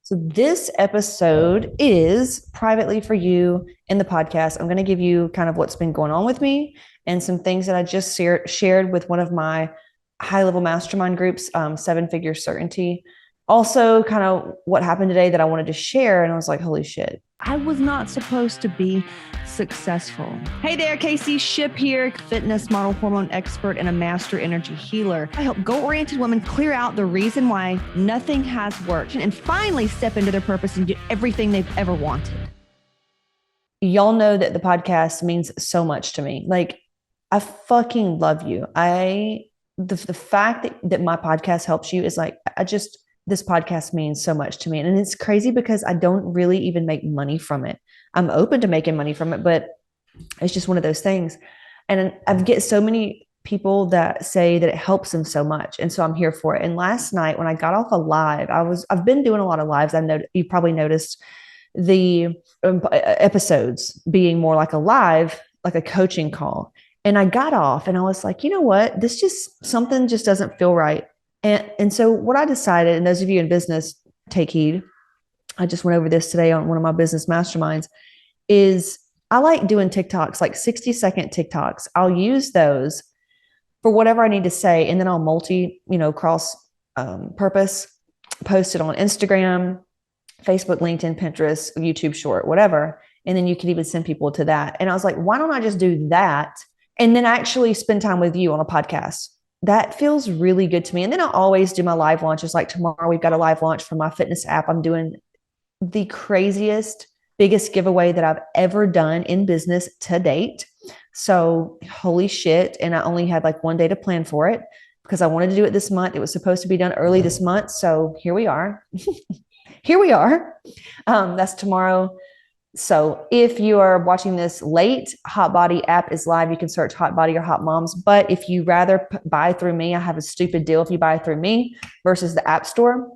So, this episode is privately for you in the podcast. I'm going to give you kind of what's been going on with me and some things that I just shared with one of my high level mastermind groups, Seven Figure Certainty. Also, kind of what happened today that I wanted to share. And I was like, holy shit. I was not supposed to be successful. Hey there, Casey Ship here, fitness model, hormone expert, and a master energy healer. I help goal-oriented women clear out the reason why nothing has worked and finally step into their purpose and get everything they've ever wanted. Y'all know that the podcast means so much to me. Like, I fucking love you. The fact that my podcast helps you is like, this podcast means so much to me. And it's crazy because I don't really even make money from it. I'm open to making money from it, but it's just one of those things. And I get so many people that say that it helps them so much. And so I'm here for it. And last night when I got off a live, I've been doing a lot of lives. I know you probably noticed the episodes being more like a live, like a coaching call. And I got off and I was like, you know what? Something just doesn't feel right. And so what I decided, and those of you in business, take heed. I just went over this today on one of my business masterminds, is I like doing TikToks, like 60-second TikToks. I'll use those for whatever I need to say. And then I'll cross purpose, post it on Instagram, Facebook, LinkedIn, Pinterest, YouTube short, whatever. And then you can even send people to that. And I was like, why don't I just do that? And then actually spend time with you on a podcast? That feels really good to me. And then I always do my live launches. Like tomorrow, we've got a live launch for my fitness app. I'm doing the craziest, biggest giveaway that I've ever done in business to date. So holy shit. And I only had like one day to plan for it because I wanted to do it this month. It was supposed to be done early this month. So here we are. Here we are. That's tomorrow. So if you are watching this late, Hot Body app is live. You can search Hot Body or Hot Moms. But if you rather buy through me, I have a stupid deal if you buy through me versus the app store.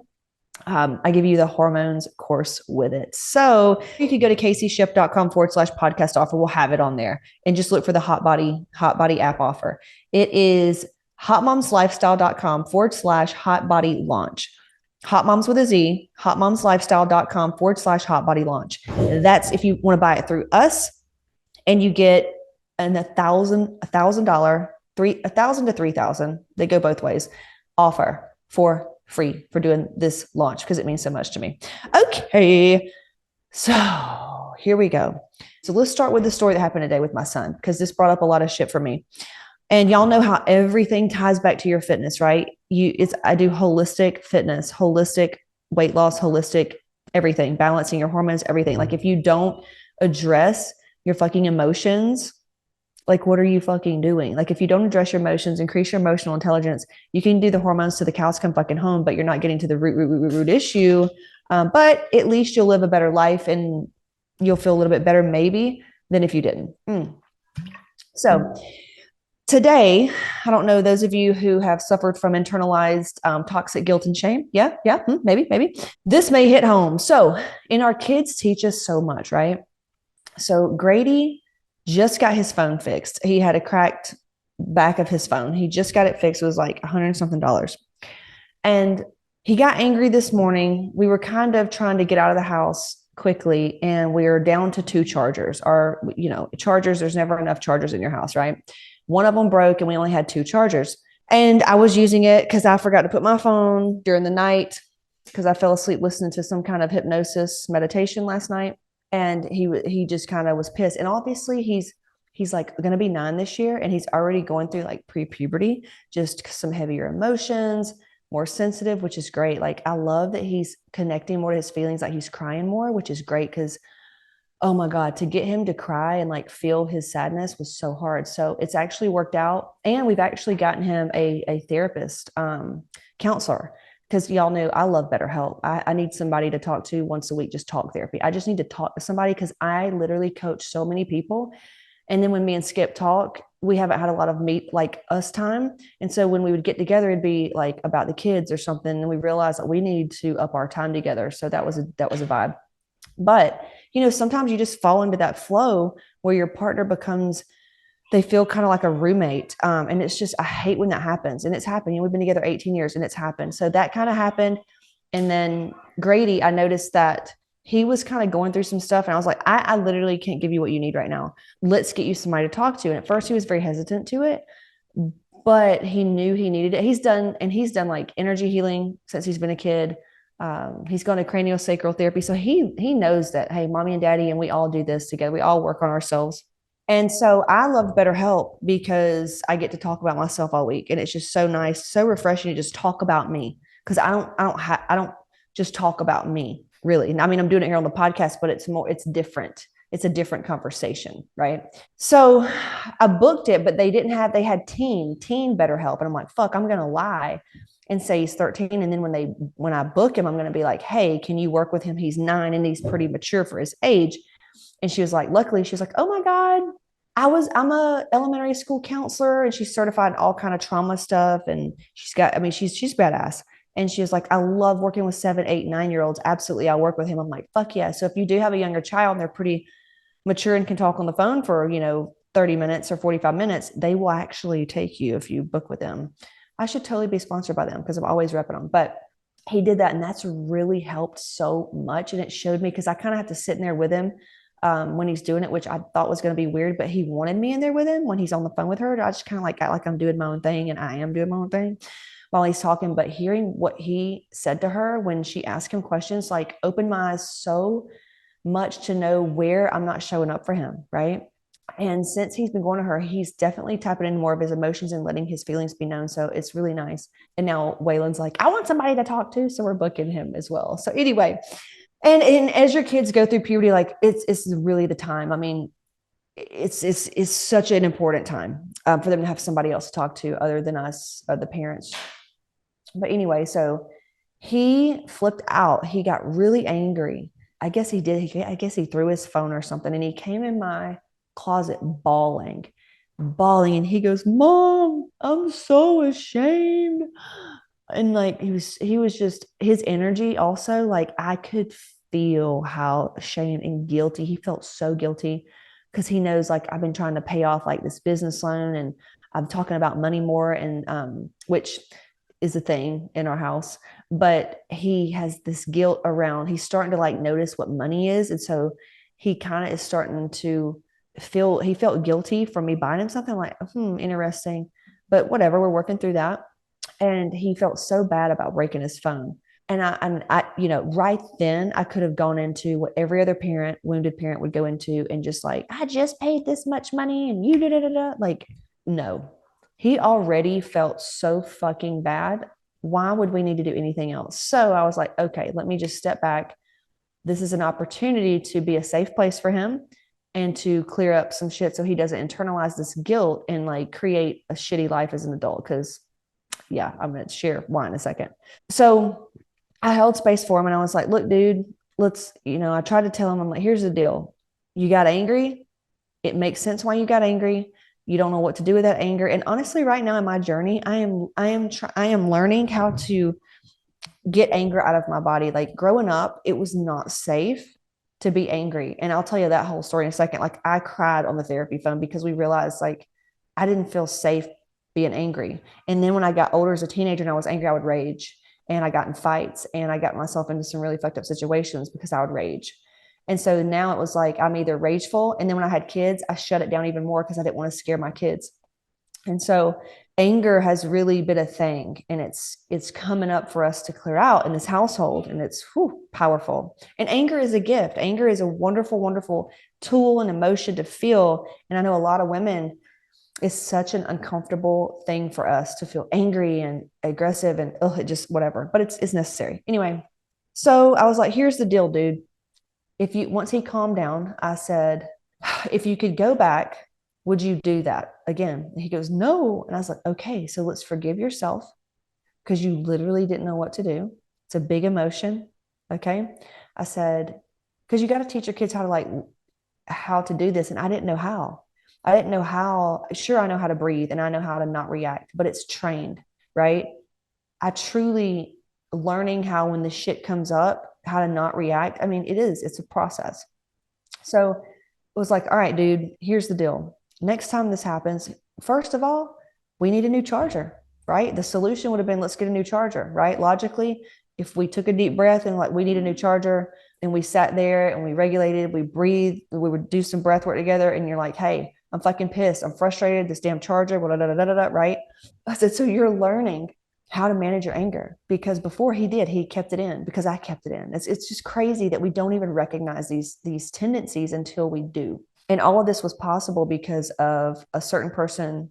I give you the hormones course with it. So you could go to caseyship.com/podcast offer. We'll have it on there and just look for the Hot Body app offer. It is hotmomslifestyle.com/hot body launch. Hot Moms with a Z, hotmomslifestyle.com/hot body launch. That's if you want to buy it through us, and you get $1,000 to $3,000. They go both ways. Offer for free for doing this launch because it means so much to me. Okay, so here we go. So let's start with the story that happened today with my son because this brought up a lot of shit for me. And y'all know how everything ties back to your fitness, right? I do holistic fitness, holistic weight loss, holistic everything, balancing your hormones, everything. Like if you don't address your fucking emotions, like what are you fucking doing? Like if you don't address your emotions, increase your emotional intelligence, you can do the hormones to the cows come fucking home, but you're not getting to the root issue. But at least you'll live a better life and you'll feel a little bit better maybe than if you didn't. So today, I don't know, those of you who have suffered from internalized toxic guilt and shame. Yeah, maybe. This may hit home. So, and our kids teach us so much, right? So Grady just got his phone fixed. He had a cracked back of his phone. He just got it fixed. It was like $100 something. And he got angry this morning. We were kind of trying to get out of the house quickly, and we were down to 2 chargers. Chargers, there's never enough chargers in your house, right? One of them broke and we only had 2 chargers. And I was using it because I forgot to put my phone during the night because I fell asleep listening to some kind of hypnosis meditation last night. And he just kind of was pissed. And obviously he's like going to be 9 this year and he's already going through like pre-puberty, just some heavier emotions, more sensitive, which is great. Like I love that he's connecting more to his feelings, like he's crying more, which is great because oh my God, to get him to cry and like feel his sadness was so hard. So it's actually worked out. And we've actually gotten him a therapist, counselor, because y'all know I love BetterHelp. I need somebody to talk to once a week, just talk therapy. I just need to talk to somebody because I literally coach so many people. And then when me and Skip talk, we haven't had a lot of meet like us time. And so when we would get together, it'd be like about the kids or something. And we realized that we need to up our time together. So that was a vibe. But sometimes you just fall into that flow where your partner they feel kind of like a roommate. And it's just, I hate when that happens. And it's happened. We've been together 18 years and it's happened. So that kind of happened. And then Grady, I noticed that he was kind of going through some stuff. And I was like, I literally can't give you what you need right now. Let's get you somebody to talk to. And at first he was very hesitant to it, but he knew he needed it. He's done like energy healing since he's been a kid. He's gone to craniosacral therapy. So he knows that, hey, mommy and daddy, and we all do this together. We all work on ourselves. And so I love BetterHelp because I get to talk about myself all week. And it's just so nice, so refreshing to just talk about me. Cause I don't just talk about me really. I mean, I'm doing it here on the podcast, but it's different. It's a different conversation. Right. So I booked it, but they had teen BetterHelp. And I'm like, fuck, I'm going to lie and say he's 13. And then when I book him, I'm going to be like, hey, can you work with him? He's 9 and he's pretty mature for his age. And she was like, luckily, she was like, oh my God, I'm a elementary school counselor and she's certified in all kind of trauma stuff. And she's badass. And she was like, I love working with 7, 8, 9-year olds. Absolutely. I'll work with him. I'm like, fuck yeah. So if you do have a younger child and they're pretty mature and can talk on the phone for, 30 minutes or 45 minutes, they will actually take you if you book with them. I should totally be sponsored by them because I'm always repping them. But he did that. And that's really helped so much. And it showed me because I kind of have to sit in there with him when he's doing it, which I thought was going to be weird, but he wanted me in there with him when he's on the phone with her. I just kind of like act like I'm doing my own thing, and I am doing my own thing while he's talking. But hearing what he said to her when she asked him questions, like opened my eyes so much to know where I'm not showing up for him. Right. And since he's been going to her, he's definitely tapping into more of his emotions and letting his feelings be known. So it's really nice. And now Waylon's like, I want somebody to talk to. So we're booking him as well. So anyway, and as your kids go through puberty, like it's really the time. I mean, it's such an important time for them to have somebody else to talk to other than us, the parents. But anyway, so he flipped out. He got really angry. I guess he did. I guess he threw his phone or something, and he came in my closet bawling, and he goes, "Mom, I'm so ashamed." And like he was just his energy also, like I could feel how ashamed and guilty he felt. So guilty because he knows like I've been trying to pay off like this business loan, and I'm talking about money more, and which is a thing in our house. But he has this guilt around, he's starting to like notice what money is, and so he kind of is starting to he felt guilty for me buying him something. Like, interesting, but whatever, we're working through that. And he felt so bad about breaking his phone. And I, right then I could have gone into what every other wounded parent would go into, and just like, I just paid this much money and you da da da. Like, no, he already felt so fucking bad. Why would we need to do anything else? So I was like, okay, let me just step back. This is an opportunity to be a safe place for him and to clear up some shit so he doesn't internalize this guilt and like create a shitty life as an adult. Because yeah, I'm going to share why in a second. So I held space for him and I was like, look, dude, I tried to tell him, I'm like, here's the deal. You got angry. It makes sense why you got angry. You don't know what to do with that anger. And honestly, right now in my journey, I am learning how to get anger out of my body. Like growing up, it was not safe to be angry. And I'll tell you that whole story in a second. Like I cried on the therapy phone because we realized like I didn't feel safe being angry. And then when I got older as a teenager and I was angry, I would rage, and I got in fights, and I got myself into some really fucked up situations because I would rage. And so now it was like I'm either rageful, and then when I had kids, I shut it down even more because I didn't want to scare my kids. And so anger has really been a thing, and it's coming up for us to clear out in this household, and it's powerful. And anger is a gift. Anger is a wonderful, wonderful tool and emotion to feel. And I know a lot of women, it's such an uncomfortable thing for us to feel angry and aggressive and it just whatever, but it's necessary. Anyway, so I was like, here's the deal, dude. Once he calmed down, I said, if you could go back, would you do that again? And he goes, no. And I was like, okay, so let's forgive yourself because you literally didn't know what to do. It's a big emotion. Okay. I said, because you got to teach your kids how to do this. And I didn't know how. I didn't know how. Sure, I know how to breathe and I know how to not react, but it's trained, right? I truly learning how when the shit comes up, how to not react. I mean, it's a process. So it was like, all right, dude, here's the deal. Next time this happens, first of all, we need a new charger, right? The solution would have been, let's get a new charger, right? Logically, if we took a deep breath and like we need a new charger, and we sat there and we regulated, we breathed, we would do some breath work together, and you're like, hey, I'm fucking pissed, I'm frustrated, this damn charger, blah, blah, blah, blah, blah, right? I said, so you're learning how to manage your anger, because before he kept it in because I kept it in. It's just crazy that we don't even recognize these tendencies until we do. And all of this was possible because of a certain person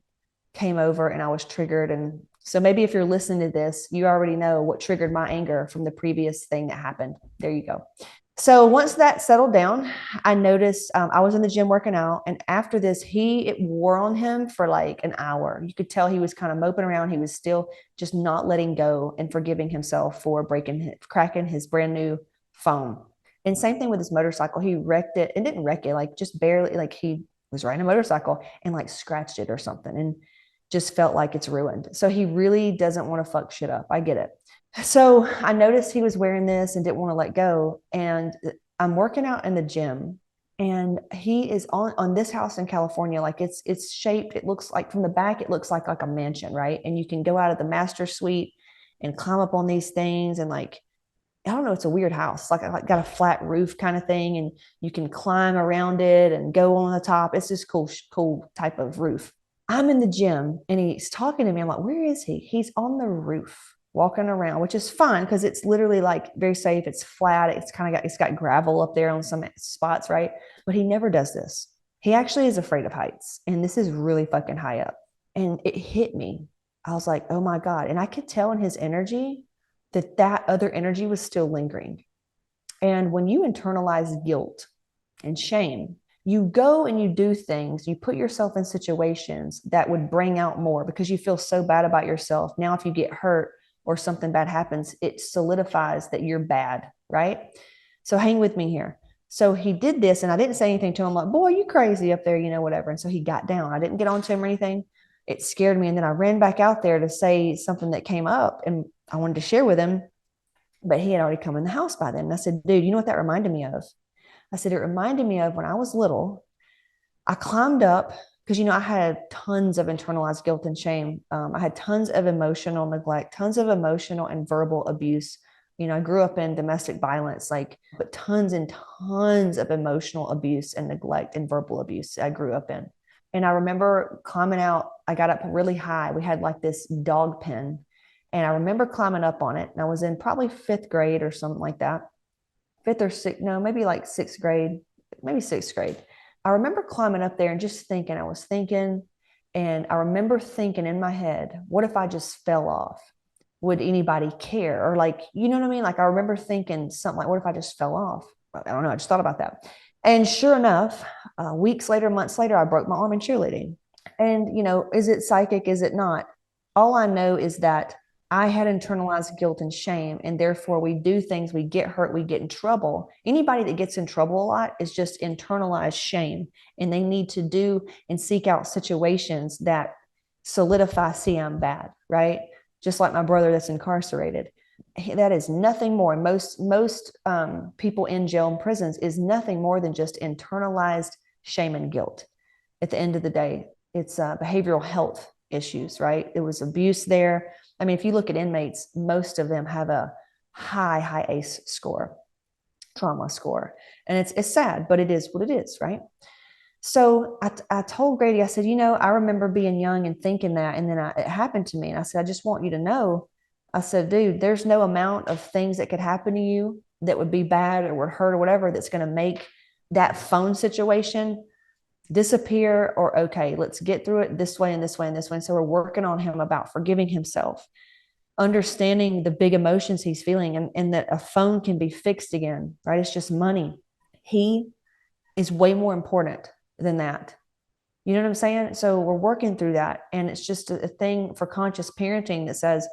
came over and I was triggered. And so maybe if you're listening to this, you already know what triggered my anger from the previous thing that happened. There you go. So once that settled down, I noticed I was in the gym working out. And after this, it wore on him for like an hour. You could tell he was kind of moping around. He was still just not letting go and forgiving himself for cracking his brand new phone. And same thing with his motorcycle. He wrecked it and didn't wreck it, like just barely, like he was riding a motorcycle and like scratched it or something and just felt like it's ruined. So he really doesn't want to fuck shit up. I get it. So I noticed he was wearing this and didn't want to let go. And I'm working out in the gym, and he is on this house in California. Like it's shaped, it looks like from the back, it looks like a mansion, right? And you can go out of the master suite and climb up on these things. And like, I don't know, it's a weird house. Like got a flat roof kind of thing, and you can climb around it and go on the top. It's this cool type of roof. I'm in the gym and he's talking to me. I'm like, where is he? He's on the roof walking around, which is fine because it's literally like very safe. It's flat. It's got gravel up there on some spots, right? But he never does this. He actually is afraid of heights. And this is really fucking high up. And it hit me. I was like, oh my God. And I could tell in his energy that other energy was still lingering. And when you internalize guilt and shame, you go and you do things, you put yourself in situations that would bring out more because you feel so bad about yourself. Now, if you get hurt or something bad happens, it solidifies that you're bad, right? So hang with me here. So he did this, and I didn't say anything to him, like, boy, you crazy up there, whatever. And so he got down. I didn't get on to him or anything. It scared me. And then I ran back out there to say something that came up, and I wanted to share with him, but he had already come in the house by then. And I said, dude, you know what that reminded me of? I said, it reminded me of when I was little. I climbed up because, I had tons of internalized guilt and shame. I had tons of emotional neglect, tons of emotional and verbal abuse. I grew up in domestic violence, but tons and tons of emotional abuse and neglect and verbal abuse I grew up in. And I remember climbing out. I got up really high. We had like this dog pen. And I remember climbing up on it. And I was in probably fifth grade or something like that. Fifth or sixth, no, maybe like sixth grade, maybe sixth grade. I remember climbing up there and just thinking, and I remember thinking in my head, what if I just fell off? Would anybody care? Or like, you know what I mean? Like I remember thinking something like, what if I just fell off? I don't know. I just thought about that. And sure enough, weeks later, months later, I broke my arm in cheerleading. And, is it psychic? Is it not? All I know is that I had internalized guilt and shame, and therefore we do things, we get hurt, we get in trouble. Anybody that gets in trouble a lot is just internalized shame, and they need to do and seek out situations that solidify, see, I'm bad, right? Just like my brother that's incarcerated. That is nothing more. Most people in jail and prisons is nothing more than just internalized shame and guilt. At the end of the day, it's behavioral health issues, right? It was abuse there. I mean, if you look at inmates, most of them have a high ACE score, trauma score. And it's sad, but it is what it is, right? So I told Grady, I said, I remember being young and thinking that, and then it happened to me. And I said, I just want you to know, I said, dude, there's no amount of things that could happen to you that would be bad or would hurt or whatever that's going to make that phone situation disappear, or okay, let's get through it this way and this way and this way. And so we're working on him about forgiving himself, understanding the big emotions he's feeling, and that a phone can be fixed again, right? It's just money. He is way more important than that. You know what I'm saying? So we're working through that. And it's just a thing for conscious parenting that says,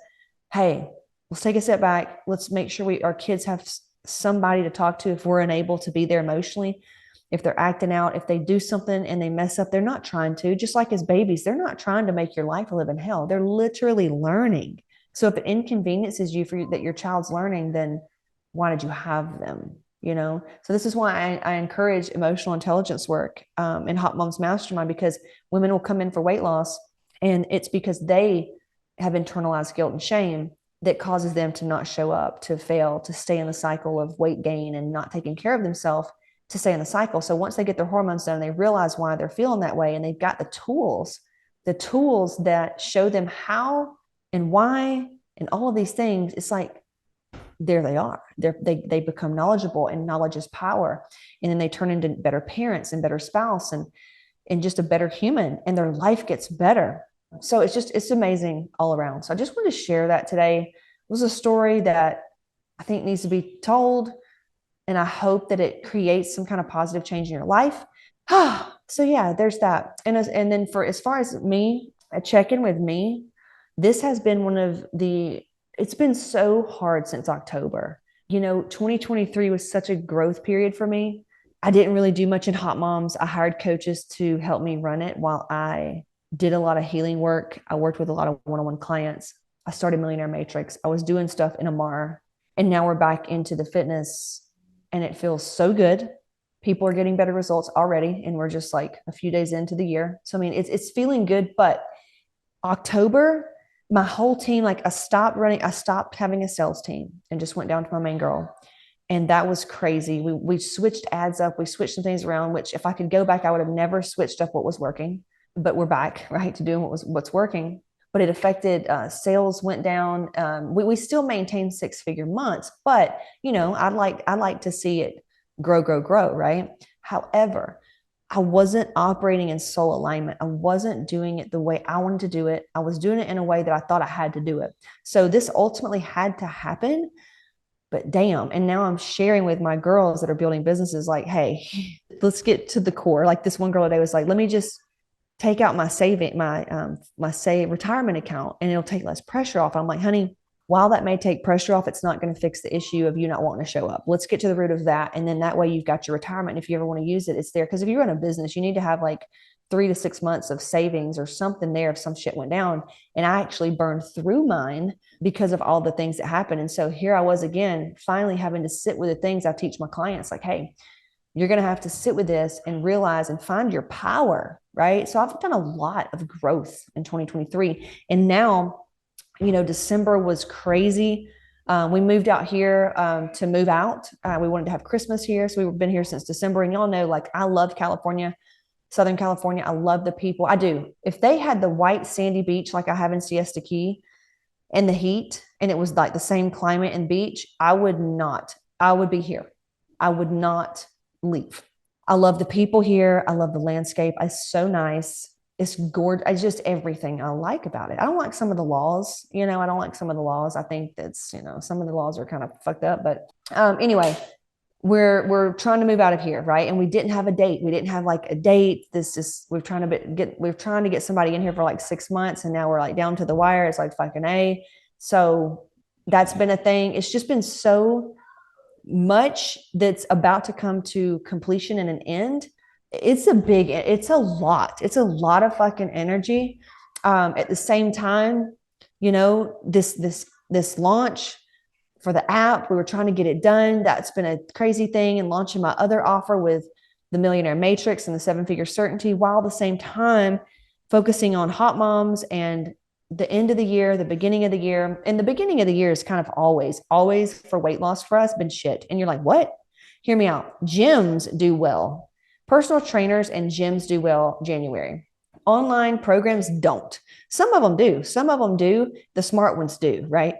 hey, let's take a step back. Let's make sure our kids have somebody to talk to if we're unable to be there emotionally. If they're acting out, if they do something and they mess up, they're not trying to. Just like as babies, they're not trying to make your life a living hell. They're literally learning. So if it inconveniences you that your child's learning, then why did you have them? So this is why I encourage emotional intelligence work in Hot Moms Mastermind, because women will come in for weight loss, and it's because they have internalized guilt and shame, that causes them to not show up, to fail, to stay in the cycle of weight gain and not taking care of themselves, to stay in the cycle. So once they get their hormones done, they realize why they're feeling that way, and they've got the tools that show them how and why and all of these things. It's like, there they are. They become knowledgeable, and knowledge is power. And then they turn into better parents and better spouse and just a better human, and their life gets better. So it's amazing all around. So I just wanted to share that today. It was a story that I think needs to be told, and I hope that it creates some kind of positive change in your life. So yeah, there's that. And then for as far as me, a check-in with me, this has been it's been so hard since October. 2023 was such a growth period for me. I didn't really do much in Hot Moms. I hired coaches to help me run it while I did a lot of healing work. I worked with a lot of one-on-one clients. I started Millionaire Matrix. I was doing stuff in Amar, and now we're back into the fitness, and it feels so good. People are getting better results already, and we're just like a few days into the year. So I mean, it's feeling good. But October, my whole team, like I stopped having a sales team and just went down to my main girl. And that was crazy. We switched ads up. We switched some things around, which if I could go back, I would have never switched up what was working. But we're back, right, to doing what's working. But it affected sales went down. We still maintain 6-figure months, but I'd like to see it grow, right? However, I wasn't operating in soul alignment. I wasn't doing it the way I wanted to do it. I was doing it in a way that I thought I had to do it. So this ultimately had to happen. But damn. And now I'm sharing with my girls that are building businesses like, hey, let's get to the core. Like this one girl today was like, let me just take out my retirement account, and it'll take less pressure off. I'm like, honey, while that may take pressure off, it's not going to fix the issue of you not wanting to show up. Let's get to the root of that. And then that way you've got your retirement. If you ever want to use it, it's there. Because if you run a business, you need to have like 3 to 6 months of savings or something there if some shit went down. And I actually burned through mine because of all the things that happened. And so here I was again, finally having to sit with the things I teach my clients, like, hey, you're going to have to sit with this and realize and find your power, right? So I've done a lot of growth in 2023. And now, December was crazy. We moved out here to move out. We wanted to have Christmas here. So we've been here since December. And y'all know, like, I love California, Southern California. I love the people. I do. If they had the white sandy beach like I have in Siesta Key and the heat, and it was like the same climate and beach, I would be here. I would not leave. I love the people here. I love the landscape. It's so nice. It's gorgeous. It's just everything I like about it. I don't like some of the laws. I don't like some of the laws. I think that's, some of the laws are kind of fucked up. But anyway, we're trying to move out of here, right? And we didn't have a date. We didn't have like a date. We're trying to get somebody in here for like 6 months, and now we're like down to the wire. It's like fucking A. So that's been a thing. It's just been so much that's about to come to completion and an end. It's a lot of fucking energy. At the same time, this launch for the app, we were trying to get it done. That's been a crazy thing. And launching my other offer with the Millionaire Matrix and the 7-figure certainty, while at the same time focusing on Hot Moms and the end of the year, the beginning of the year. And the beginning of the year is kind of always for weight loss for us been shit. And you're like, what? Hear me out. Gyms do well. Personal trainers and gyms do well January. Online programs don't. Some of them do. The smart ones do, right?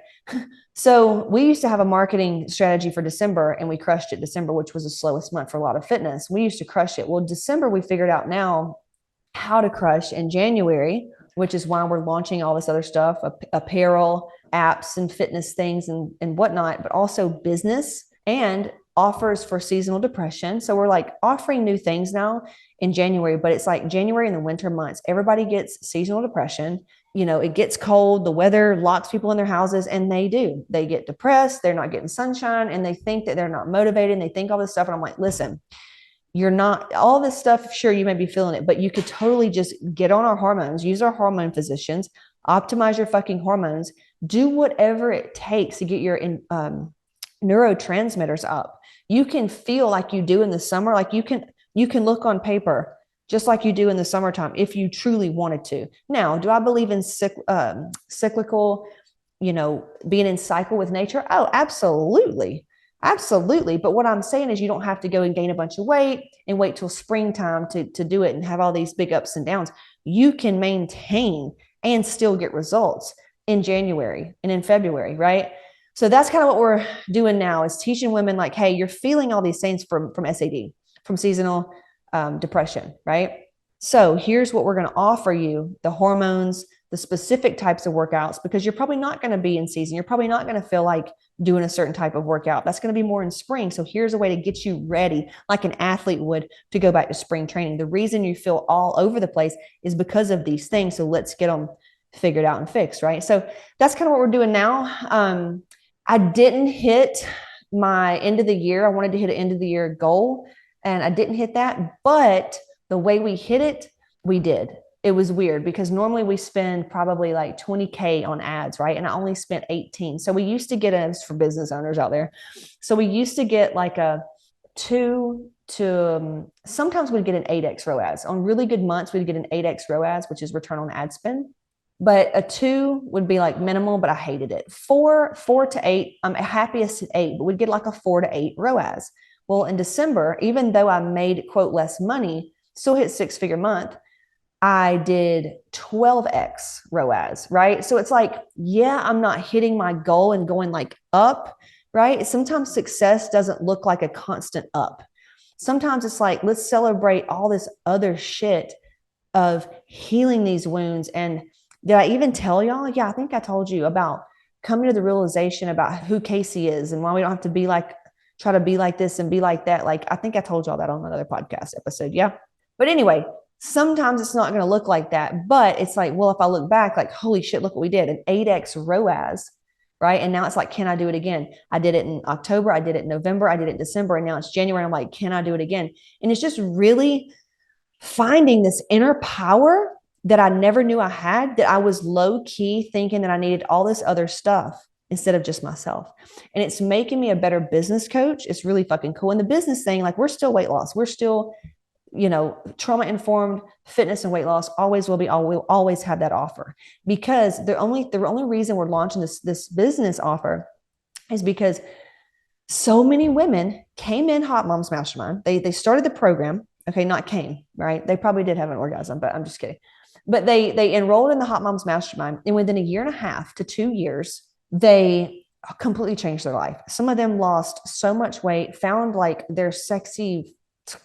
So we used to have a marketing strategy for December, and we crushed it December, which was the slowest month for a lot of fitness. We used to crush it. Well, December, we figured out now how to crush in January, which is why we're launching all this other stuff, apparel, apps, and fitness things and whatnot, but also business and offers for seasonal depression. So we're like offering new things now in January, but it's like January in the winter months, everybody gets seasonal depression. It gets cold, the weather locks people in their houses, and they get depressed. They're not getting sunshine, and they think that they're not motivated, and they think all this stuff. And I'm like, listen, you're not all this stuff. Sure, you may be feeling it, but you could totally just get on our hormones, use our hormone physicians, optimize your fucking hormones, do whatever it takes to get your neurotransmitters up. You can feel like you do in the summer. Like you can look on paper just like you do in the summertime if you truly wanted to. Now, do I believe in cyclical being in cycle with nature? Oh, absolutely. Absolutely. But what I'm saying is you don't have to go and gain a bunch of weight and wait till springtime to do it and have all these big ups and downs. You can maintain and still get results in January and in February, right? So that's kind of what we're doing now is teaching women like, hey, you're feeling all these things from SAD, from seasonal depression, right? So here's what we're going to offer you: the hormones, the specific types of workouts, because you're probably not going to be in season. You're probably not going to feel like doing a certain type of workout. That's going to be more in spring. So here's a way to get you ready, like an athlete would, to go back to spring training. The reason you feel all over the place is because of these things. So let's get them figured out and fixed, right? So that's kind of what we're doing now. I didn't hit my end of the year. I wanted to hit an end of the year goal, and I didn't hit that. But the way we hit it, we did. It was weird because normally we spend probably like 20K on ads, right? And I only spent 18. So we used to get ads for business owners out there. So we used to get like a 2 to sometimes we'd get an 8x ROAS. On really good months, we'd get an 8x ROAS, which is return on ad spend. But a 2 would be like minimal, but I hated it. 4 to 8, I'm happiest at 8, but we'd get like a 4 to 8 ROAS. Well, in December, even though I made, quote, less money, still hit 6-figure month, I did 12x ROAS, right? So it's like, yeah, I'm not hitting my goal and going like up, right? Sometimes success doesn't look like a constant up. Sometimes it's like, let's celebrate all this other shit of healing these wounds. And did I even tell y'all? Yeah, I think I told you about coming to the realization about who Casey is and why we don't have to be like, try to be like this and be like that. Like, I think I told y'all that on another podcast episode. Yeah. But anyway, sometimes it's not going to look like that, but it's like, well, if I look back, like, holy shit, look what we did, an 8x ROAS, right? And now it's like, can I do it again? I did it in October, I did it in November, I did it in December, and now it's January. I'm like, can I do it again? And it's just really finding this inner power that I never knew I had, that I was low key thinking that I needed all this other stuff instead of just myself. And it's making me a better business coach. It's really fucking cool. And the business thing, like, we're still weight loss. We're still, trauma informed fitness and weight loss, always will be, we'll always have that offer, because the only reason we're launching this business offer is because so many women came in Hot Moms Mastermind. They started the program. Okay. Not came, right? They probably did have an orgasm, but I'm just kidding. But they enrolled in the Hot Moms Mastermind, and within 1.5 to 2 years, they completely changed their life. Some of them lost so much weight, found like their sexy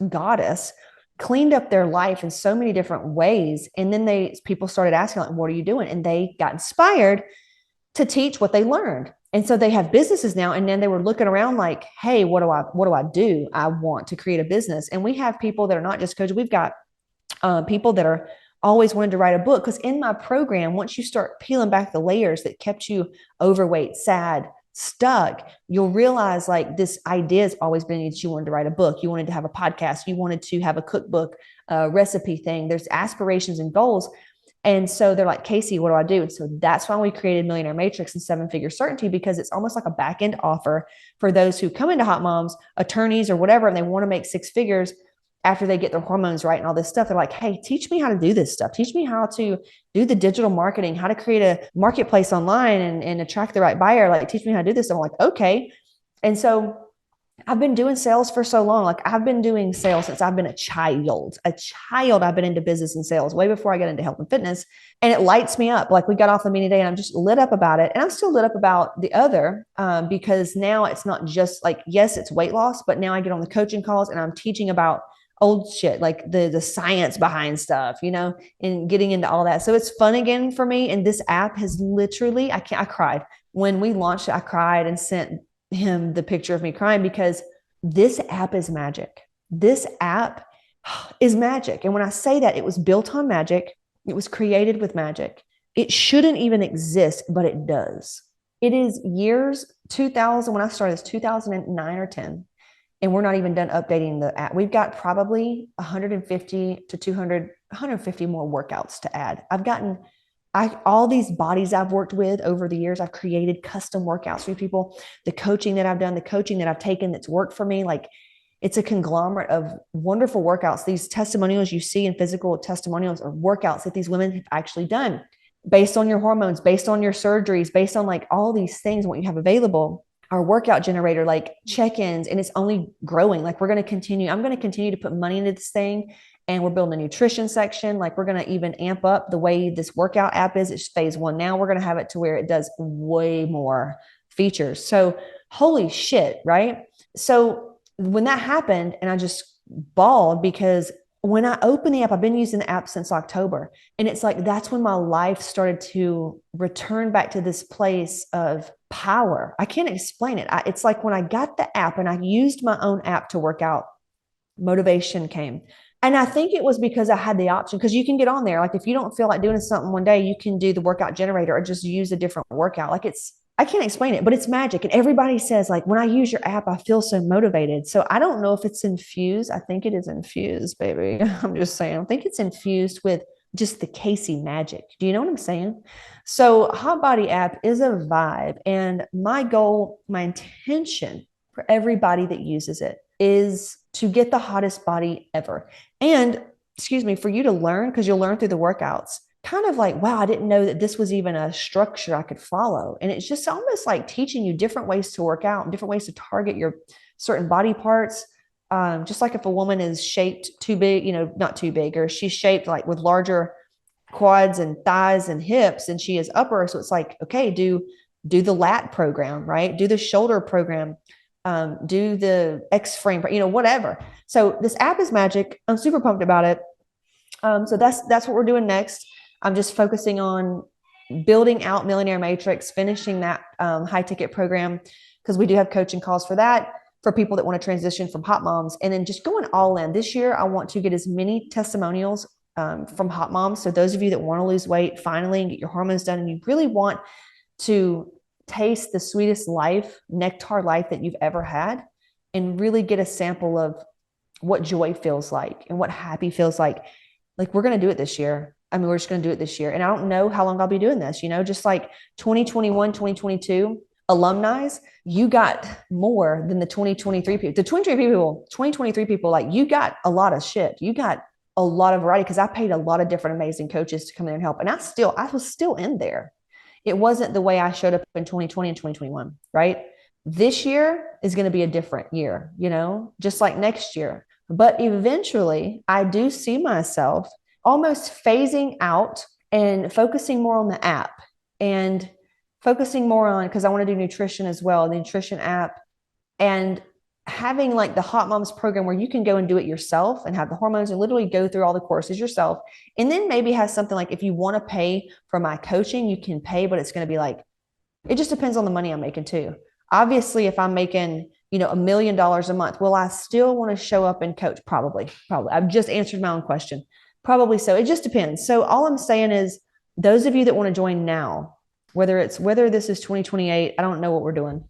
goddess, cleaned up their life in so many different ways. And then people started asking, like, what are you doing? And they got inspired to teach what they learned. And so they have businesses now. And then they were looking around like, hey, what do I do? I want to create a business. And we have people that are not just coaches. We've got people that are always wanted to write a book, because in my program, once you start peeling back the layers that kept you overweight, sad, stuck, you'll realize like this idea has always been that you wanted to write a book, you wanted to have a podcast, you wanted to have a cookbook, recipe thing. There's aspirations and goals. And so they're like, Casey, what do I do? And so that's why we created Millionaire Matrix and 7-figure certainty, because it's almost like a back end offer for those who come into Hot Moms, attorneys or whatever, and they want to make 6 figures after they get their hormones right and all this stuff. They're like, hey, teach me how to do this stuff. Teach me how to do the digital marketing, how to create a marketplace online and attract the right buyer. Like, teach me how to do this. And I'm like, okay. And so I've been doing sales for so long. Like, I've been doing sales since I've been a child. I've been into business and sales way before I got into health and fitness. And it lights me up. Like, we got off the meeting today and I'm just lit up about it. And I'm still lit up about the other, because now it's not just like, yes, it's weight loss, but now I get on the coaching calls and I'm teaching about old shit, like the science behind stuff, and getting into all that. So it's fun again for me. And this app has literally, I cried when we launched it. I cried and sent him the picture of me crying, because this app is magic. This app is magic. And when I say that, it was built on magic. It was created with magic. It shouldn't even exist, but it does. It is years 2000. When I started, it's 2009 or 10. And we're not even done updating the app. We've got probably 150 to 200, 150 more workouts to add. All these bodies I've worked with over the years, I've created custom workouts for people. The coaching that I've done, the coaching that I've taken that's worked for me, like, it's a conglomerate of wonderful workouts. These testimonials you see in physical testimonials are workouts that these women have actually done. based on your hormones, based on your surgeries, based on like all these things, what you have available. Our workout generator, like check-ins, and it's only growing. Like I'm going to continue to put money into this thing, and we're building a nutrition section. Like we're going to even amp up the way this workout app is. It's phase one now. We're going to have it to where it does way more features. So holy shit, right? So when that happened, and I just bawled because when I opened the app, I've been using the app since October. And it's like, that's when my life started to return back to this place of power. I can't explain it. It's like when I got the app and I used my own app to work out, motivation came. And I think it was because I had the option, because you can get on there. Like if you don't feel like doing something one day, you can do the workout generator or just use a different workout. Like I can't explain it, but it's magic. And everybody says like, when I use your app, I feel so motivated. So I don't know if it's infused. I think it is infused, baby. I'm just saying, I think it's infused with just the Casey magic. Do you know what I'm saying? So Hot Body app is a vibe. And my goal, my intention for everybody that uses it is to get the hottest body ever. And excuse me, for you to learn, because you'll learn through the workouts, kind of like, wow, I didn't know that this was even a structure I could follow. And it's just almost like teaching you different ways to work out and different ways to target your certain body parts. Just like if a woman is shaped too big, not too big, or she's shaped like with larger quads and thighs and hips, and she is upper. So it's like, okay, do the lat program, right? Do the shoulder program, do the X frame, whatever. So this app is magic. I'm super pumped about it. So that's what we're doing next. I'm just focusing on building out Millionaire Matrix, finishing that high ticket program, because we do have coaching calls for that, for people that want to transition from hot moms, and then just going all in. This year, I want to get as many testimonials from hot moms. So those of you that want to lose weight finally and get your hormones done, and you really want to taste the sweetest life, nectar life that you've ever had, and really get a sample of what joy feels like and what happy feels like we're going to do it this year. I mean, we're just going to do it this year. And I don't know how long I'll be doing this, just like 2021, 2022 alumni, you got more than the 2023 people. The 2023 people, like you got a lot of shit. You got a lot of variety, because I paid a lot of different amazing coaches to come in and help. And I was still in there. It wasn't the way I showed up in 2020 and 2021, right? This year is going to be a different year, just like next year. But eventually, I do see myself almost phasing out and focusing more on the app, and focusing more on, because I want to do nutrition as well, the nutrition app, and having like the Hot Moms program where you can go and do it yourself and have the hormones and literally go through all the courses yourself. And then maybe have something like, if you want to pay for my coaching, you can pay, but it's going to be like, it just depends on the money I'm making too. Obviously, if I'm making, $1 million a month, will I still want to show up and coach? Probably. I've just answered my own question. Probably so. It just depends. So all I'm saying is, those of you that want to join now, whether this is 2028, I don't know what we're doing,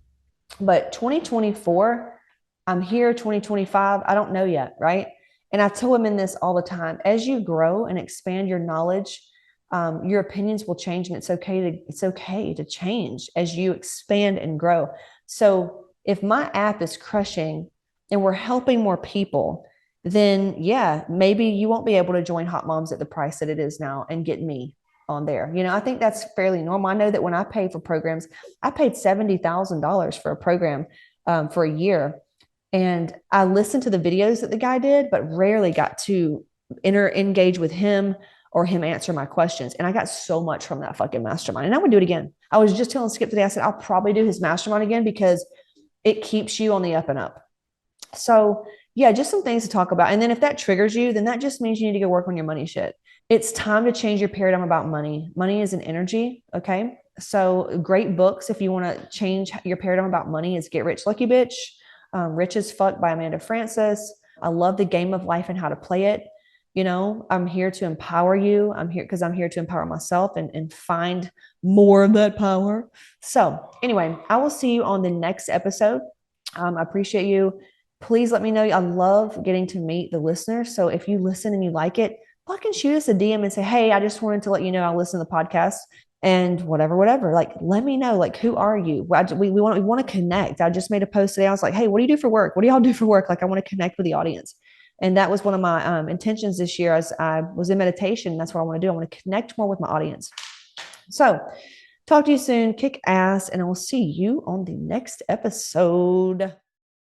but 2024, I'm here. 2025, I don't know yet, right? And I tell women this all the time: as you grow and expand your knowledge, your opinions will change, and it's okay to change as you expand and grow. So if my app is crushing and we're helping more people, then yeah, maybe you won't be able to join Hot Moms at the price that it is now and get me on there. I think that's fairly normal. I know that when I pay for programs, I paid $70,000 for a program for a year. And I listened to the videos that the guy did, but rarely got to engage with him or him answer my questions. And I got so much from that fucking mastermind. And I would do it again. I was just telling Skip today, I said, I'll probably do his mastermind again, because it keeps you on the up and up. So yeah, just some things to talk about. And then if that triggers you, then that just means you need to go work on your money shit. It's time to change your paradigm about money. Money is an energy. Okay. So great books, if you want to change your paradigm about money, is Get Rich Lucky Bitch, Rich as Fuck by Amanda Francis. I love The Game of Life and How to Play It. I'm here to empower you. I'm here because I'm here to empower myself and find more of that power. So anyway, I will see you on the next episode. I appreciate you. Please let me know. I love getting to meet the listeners. So if you listen and you like it, fucking shoot us a DM and say, hey, I just wanted to let you know I listen to the podcast and whatever. Like, let me know, like, who are you? We want to connect. I just made a post today. I was like, hey, what do you do for work? What do y'all do for work? Like, I want to connect with the audience. And that was one of my intentions this year as I was in meditation. That's what I want to do. I want to connect more with my audience. So, talk to you soon. Kick ass, and I will see you on the next episode.